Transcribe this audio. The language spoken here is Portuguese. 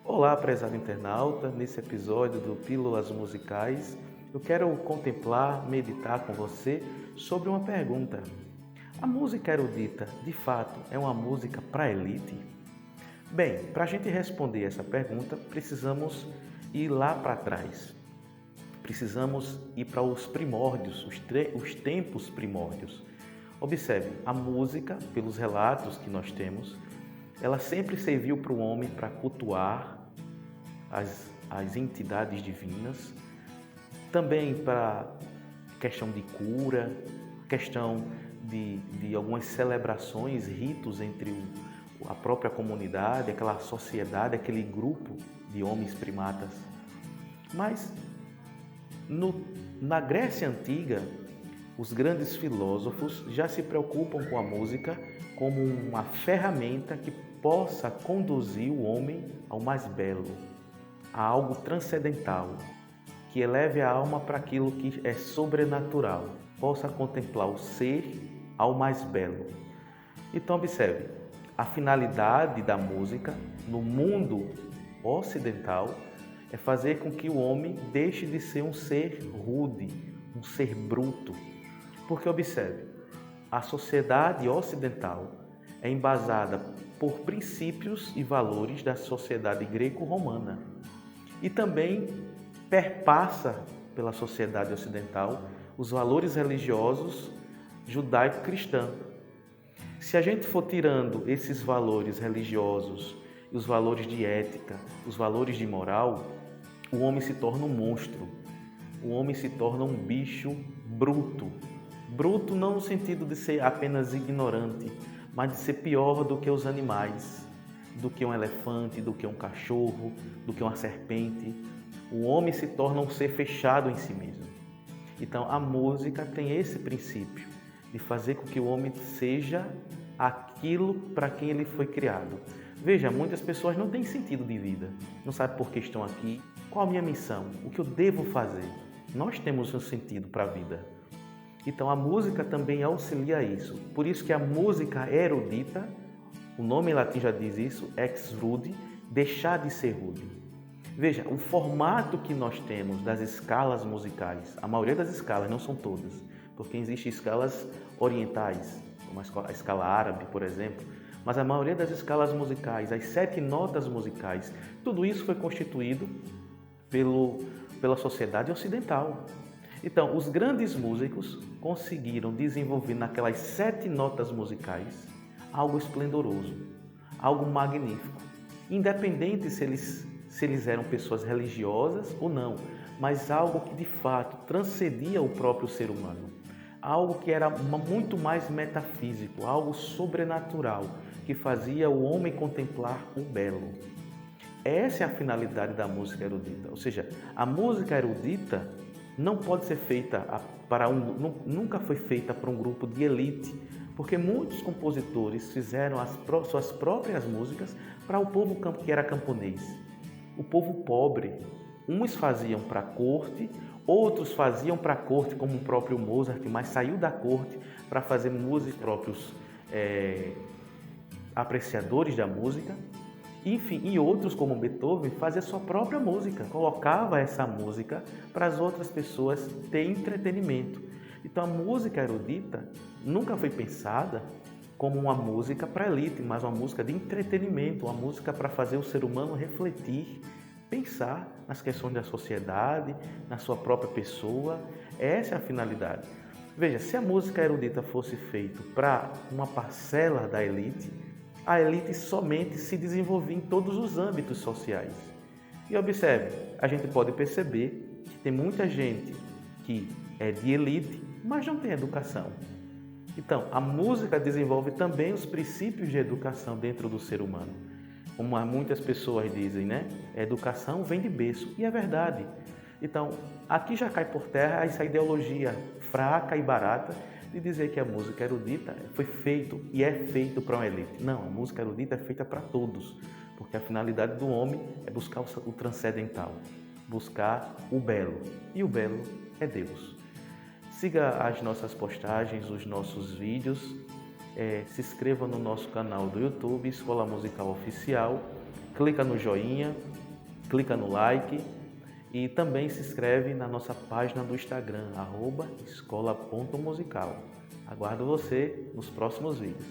Olá, prezado internauta. Nesse episódio do Pílulas Musicais, eu quero contemplar, meditar com você sobre uma pergunta. A música erudita, de fato, é uma música para a elite? Bem, para a gente responder essa pergunta, precisamos ir lá para trás. Precisamos ir para os primórdios, os tempos primórdios. Observe, a música, pelos relatos que nós temos, ela sempre serviu para o homem para cultuar as entidades divinas, também para questão de cura, questão de algumas celebrações, ritos entre a própria comunidade, aquela sociedade, aquele grupo de homens primatas. Mas na Grécia Antiga, os grandes filósofos já se preocupam com a música como uma ferramenta que possa conduzir o homem ao mais belo, a algo transcendental, que eleve a alma para aquilo que é sobrenatural, possa contemplar o ser ao mais belo. Então observe, a finalidade da música no mundo ocidental é fazer com que o homem deixe de ser um ser rude, um ser bruto. Porque observe, a sociedade ocidental é embasada por princípios e valores da sociedade greco-romana e também perpassa pela sociedade ocidental os valores religiosos judaico-cristãos. Se a gente for tirando esses valores religiosos e os valores de ética, os valores de moral, o homem se torna um monstro, o homem se torna um bicho bruto. Bruto não no sentido de ser apenas ignorante, mas de ser pior do que os animais, do que um elefante, do que um cachorro, do que uma serpente. O homem se torna um ser fechado em si mesmo. Então a música tem esse princípio de fazer com que o homem seja aquilo para quem ele foi criado. Veja, muitas pessoas não têm sentido de vida, não sabem por que estão aqui, qual a minha missão, o que eu devo fazer. Nós temos um sentido para a vida. Então a música também auxilia isso. Por isso que a música erudita, o nome em latim já diz isso, ex rude, deixar de ser rude. Veja, o formato que nós temos das escalas musicais, a maioria das escalas, não são todas, porque existem escalas orientais, como a escala árabe, por exemplo, mas a maioria das escalas musicais, as 7 notas musicais, tudo isso foi constituído pela sociedade ocidental. Então, os grandes músicos conseguiram desenvolver naquelas 7 notas musicais algo esplendoroso, algo magnífico, independente se eles eram pessoas religiosas ou não, mas algo que de fato transcendia o próprio ser humano, algo que era muito mais metafísico, algo sobrenatural, que fazia o homem contemplar o belo. Essa é a finalidade da música erudita, ou seja, a música erudita não pode ser feita nunca foi feita para um grupo de elite, porque muitos compositores fizeram suas próprias músicas para o povo que era camponês, o povo pobre. Uns faziam para a corte, outros faziam para a corte, como o próprio Mozart, mas saiu da corte para fazer músicas próprios apreciadores da música. Enfim, e outros, como Beethoven, fazia sua própria música, colocava essa música para as outras pessoas ter entretenimento. Então a música erudita nunca foi pensada como uma música para a elite, mas uma música de entretenimento, uma música para fazer o ser humano refletir, pensar nas questões da sociedade, na sua própria pessoa. Essa é a finalidade. Veja, se a música erudita fosse feita para uma parcela da elite, a elite somente se desenvolvia em todos os âmbitos sociais. E observe, a gente pode perceber que tem muita gente que é de elite, mas não tem educação. Então, a música desenvolve também os princípios de educação dentro do ser humano. Como muitas pessoas dizem, né? A educação vem de berço, e é verdade. Então, aqui já cai por terra essa ideologia fraca e barata de dizer que a música erudita foi feito e é feito para uma elite. Não, a música erudita é feita para todos, porque a finalidade do homem é buscar o transcendental, buscar o belo, e o belo é Deus. Siga as nossas postagens, os nossos vídeos se inscreva no nosso canal do YouTube, Escola Musical Oficial, clica no joinha, clica no like e também se inscreve na nossa página do Instagram, @escola.musical. Aguardo você nos próximos vídeos.